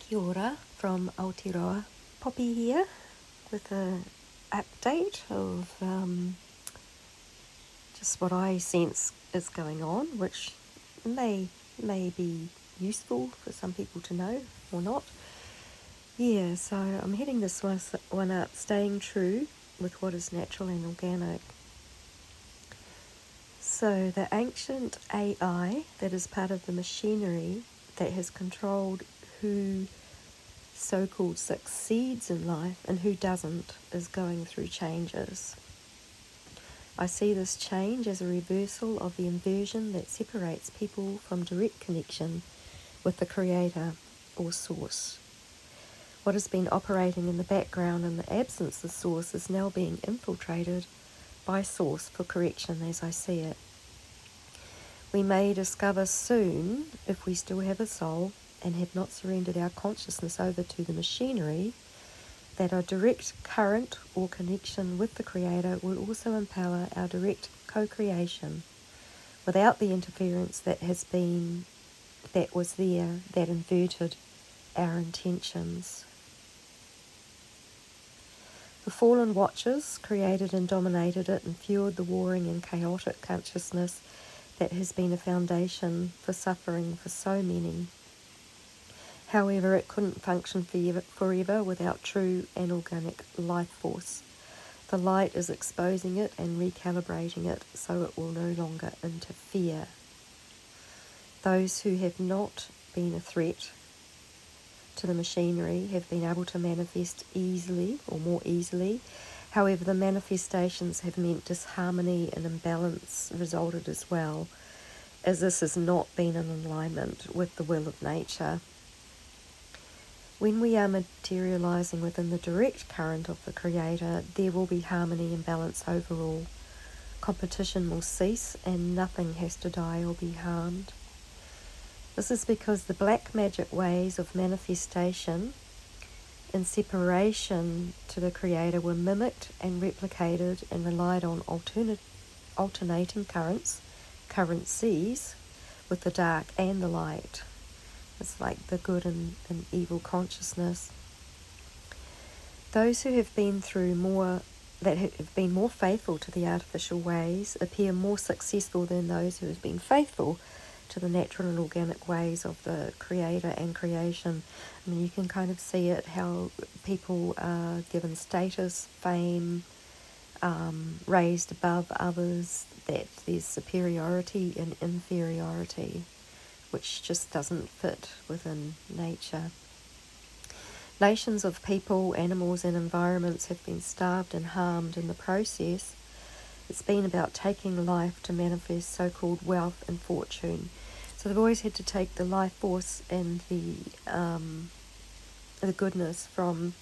Kia ora from Aotearoa. Poppy here with an update of just what I sense is going on, which may be useful for some people to know or not. Yeah, so I'm heading this one up, staying true with what is natural and organic. So the ancient AI that is part of the machinery that has controlled who so-called succeeds in life and who doesn't is going through changes. I see this change as a reversal of the inversion that separates people from direct connection with the Creator or Source. What has been operating in the background in the absence of Source is now being infiltrated by Source for correction as I see it. We may discover soon, if we still have a soul and have not surrendered our consciousness over to the machinery, that our direct current or connection with the Creator will also empower our direct co-creation without the interference that was there, that inverted our intentions. The fallen watchers created and dominated it and fueled the warring and chaotic consciousness that has been a foundation for suffering for so many. However, it couldn't function forever without true and organic life force. The light is exposing it and recalibrating it so it will no longer interfere. Those who have not been a threat to the machinery have been able to manifest easily or more easily. However, the manifestations have meant disharmony and imbalance resulted as well, as this has not been in alignment with the will of nature. When we are materialising within the direct current of the Creator, there will be harmony and balance overall. Competition will cease and nothing has to die or be harmed. This is because the black magic ways of manifestation in separation to the Creator were mimicked and replicated and relied on alternating currencies with the dark and the light. It's like the good and evil consciousness. Those who have been through more, that have been more faithful to the artificial ways, appear more successful than those who have been faithful to the natural and organic ways of the Creator and creation. I mean, you can kind of see it, how people are given status, fame, raised above others, that there's superiority and inferiority, which just doesn't fit within nature. Nations of people, animals and environments have been starved and harmed in the process. It's been about taking life to manifest so-called wealth and fortune. So they've always had to take the life force and the goodness from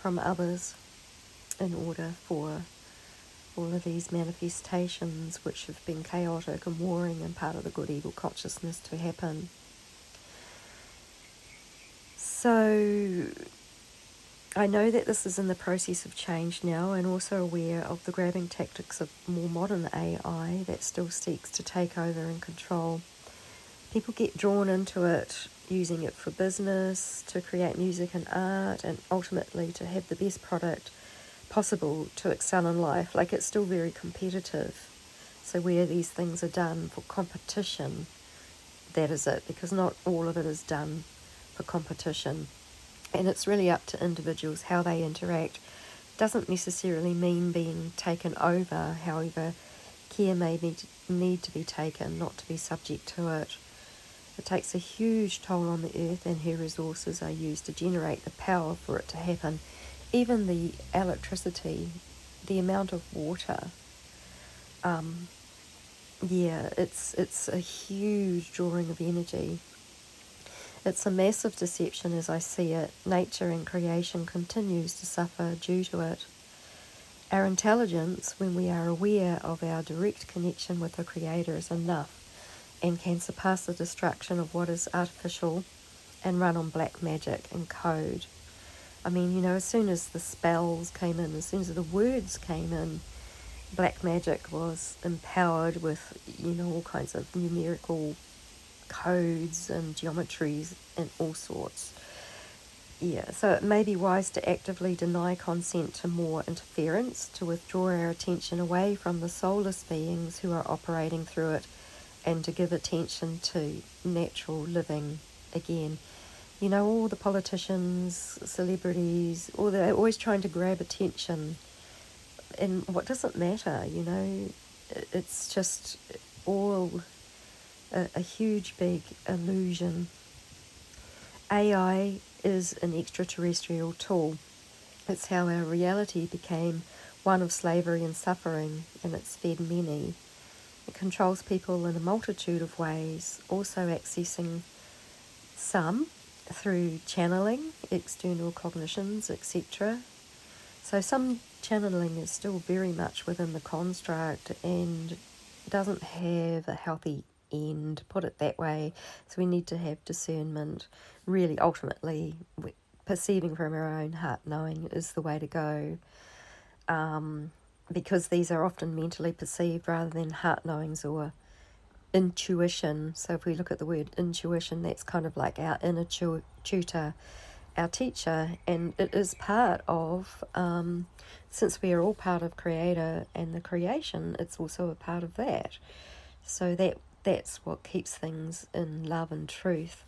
others in order for all of these manifestations, which have been chaotic and warring and part of the good-evil consciousness, to happen. So I know that this is in the process of change now, and also aware of the grabbing tactics of more modern AI that still seeks to take over and control. People get drawn into it, using it for business, to create music and art, and ultimately to have the best product possible to excel in life. Like, it's still very competitive. So where these things are done for competition, that is it, because not all of it is done for competition. And it's really up to individuals how they interact. Doesn't necessarily mean being taken over, however, care may need to be taken not to be subject to it. It takes a huge toll on the earth, and her resources are used to generate the power for it to happen. Even the electricity, the amount of water, it's a huge drawing of energy. It's a massive deception as I see it. Nature and creation continues to suffer due to it. Our intelligence, when we are aware of our direct connection with the Creator, is enough and can surpass the destruction of what is artificial and run on black magic and code. I mean, as soon as the spells came in, as soon as the words came in, black magic was empowered with, all kinds of numerical codes and geometries and all sorts. Yeah, so it may be wise to actively deny consent to more interference, to withdraw our attention away from the soulless beings who are operating through it, and to give attention to natural living again. You know, all the politicians, celebrities, all they're always trying to grab attention. And what does it matter, you know? It's just all a huge, big illusion. AI is an extraterrestrial tool. It's how our reality became one of slavery and suffering, and it's fed many. It controls people in a multitude of ways, also accessing some through channeling, external cognitions, etc. So some channeling is still very much within the construct and doesn't have a healthy end, put it that way. So we need to have discernment. Really, ultimately, perceiving from our own heart knowing is the way to go, because these are often mentally perceived rather than heart knowings or intuition. So if we look at the word intuition, that's kind of like our inner tutor, our teacher, and it is part of, since we are all part of Creator and the creation, it's also a part of that. So that's what keeps things in love and truth.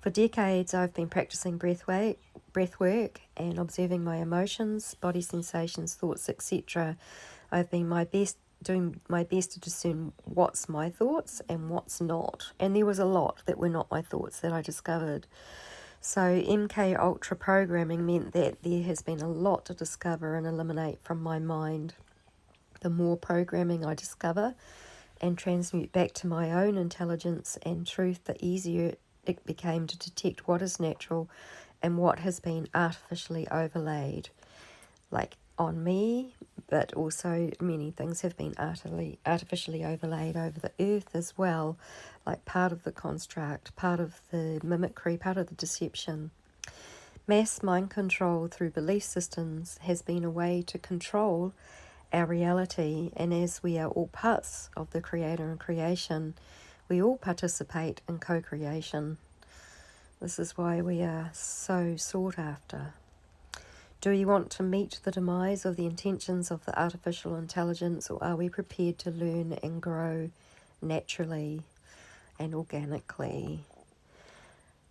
For decades, I've been practicing breath work and observing my emotions, body sensations, thoughts, etc. I've been doing my best to discern what's my thoughts and what's not. And there was a lot that were not my thoughts that I discovered. So MK Ultra programming meant that there has been a lot to discover and eliminate from my mind. The more programming I discover and transmute back to my own intelligence and truth, the easier it became to detect what is natural and what has been artificially overlaid, like on me, but also many things have been artificially overlaid over the earth as well, like part of the construct, part of the mimicry, part of the deception. Mass mind control through belief systems has been a way to control our reality, and as we are all parts of the Creator and creation, we all participate in co-creation. This is why we are so sought after. Do we want to meet the demise of the intentions of the artificial intelligence, or are we prepared to learn and grow naturally and organically?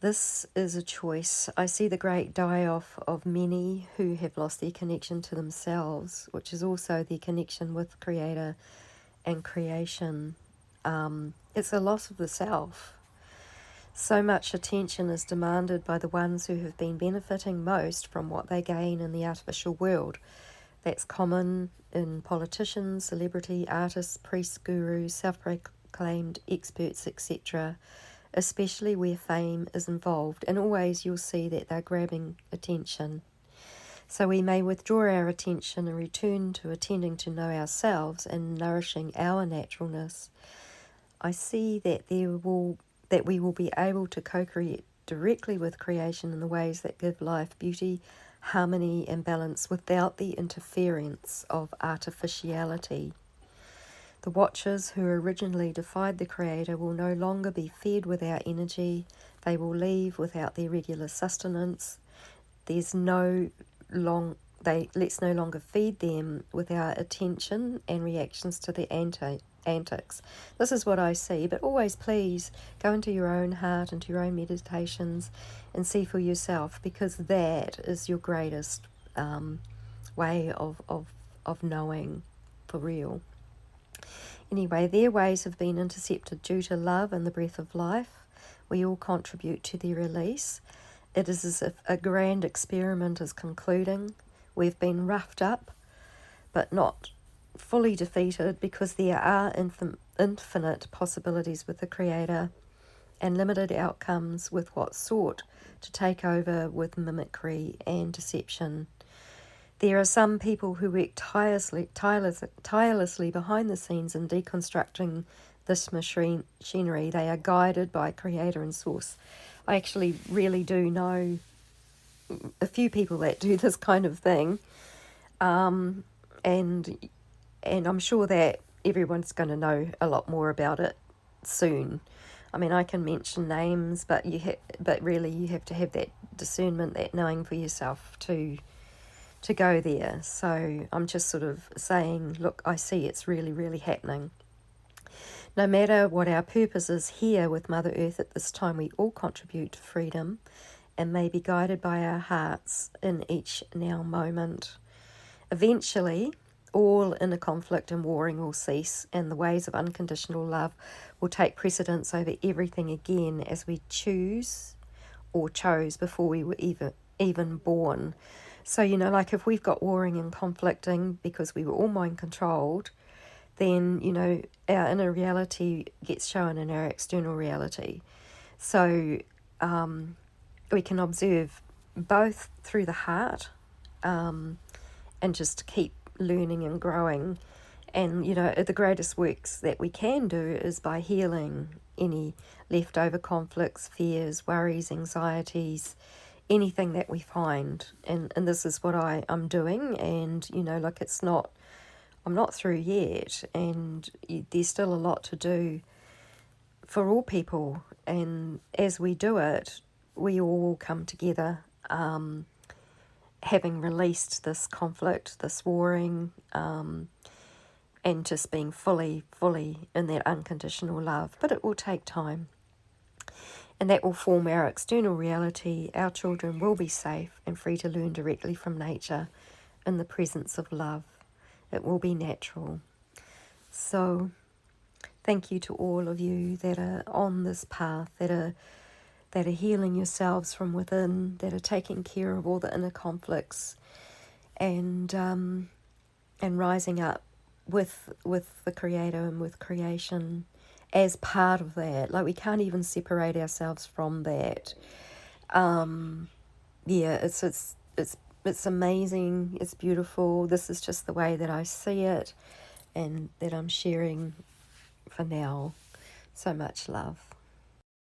This is a choice. I see the great die-off of many who have lost their connection to themselves, which is also their connection with Creator and creation. It's a loss of the self. So much attention is demanded by the ones who have been benefiting most from what they gain in the artificial world. That's common in politicians, celebrity, artists, priests, gurus, self-proclaimed experts, etc., especially where fame is involved, and always you'll see that they're grabbing attention. So we may withdraw our attention and return to attending to know ourselves and nourishing our naturalness. I see that we will be able to co-create directly with creation in the ways that give life beauty, harmony, and balance without the interference of artificiality. The watchers who originally defied the Creator will no longer be fed with our energy. They will leave without their regular sustenance. Let's no longer feed them with our attention and reactions to their antics. This is what I see, but always please go into your own heart, into your own meditations, and see for yourself, because that is your greatest way of knowing for real. Anyway, their ways have been intercepted due to love and the breath of life. We all contribute to their release. It is as if a grand experiment is concluding. We've been roughed up, but not fully defeated, because there are infinite possibilities with the Creator and limited outcomes with what's sought to take over with mimicry and deception. There are some people who work tirelessly behind the scenes in deconstructing this machinery. They are guided by Creator and Source. I actually really do know a few people that do this kind of thing, and I'm sure that everyone's going to know a lot more about it soon. I mean, I can mention names, but but really you have to have that discernment, that knowing for yourself to go there. So I'm just sort of saying, look, I see it's really, really happening. No matter what our purpose is here with Mother Earth at this time, we all contribute to freedom and may be guided by our hearts in each now moment. Eventually, all inner conflict and warring will cease, and the ways of unconditional love will take precedence over everything again, as we choose or chose before we were even born. So, like if we've got warring and conflicting because we were all mind controlled, then, our inner reality gets shown in our external reality. So we can observe both through the heart, and just keep learning and growing. And, the greatest works that we can do is by healing any leftover conflicts, fears, worries, anxieties, anything that we find. And this is what I'm doing. And, look, I'm not through yet. And there's still a lot to do for all people. And as we do it, we all will come together, having released this conflict, this warring, and just being fully in that unconditional love. But it will take time. And that will form our external reality. Our children will be safe and free to learn directly from nature in the presence of love. It will be natural. So thank you to all of you that are on this path, that are healing yourselves from within, that are taking care of all the inner conflicts, and rising up with the Creator and with creation as part of that. Like, we can't even separate ourselves from that. It's amazing. It's beautiful. This is just the way that I see it, and that I'm sharing for now. So much love.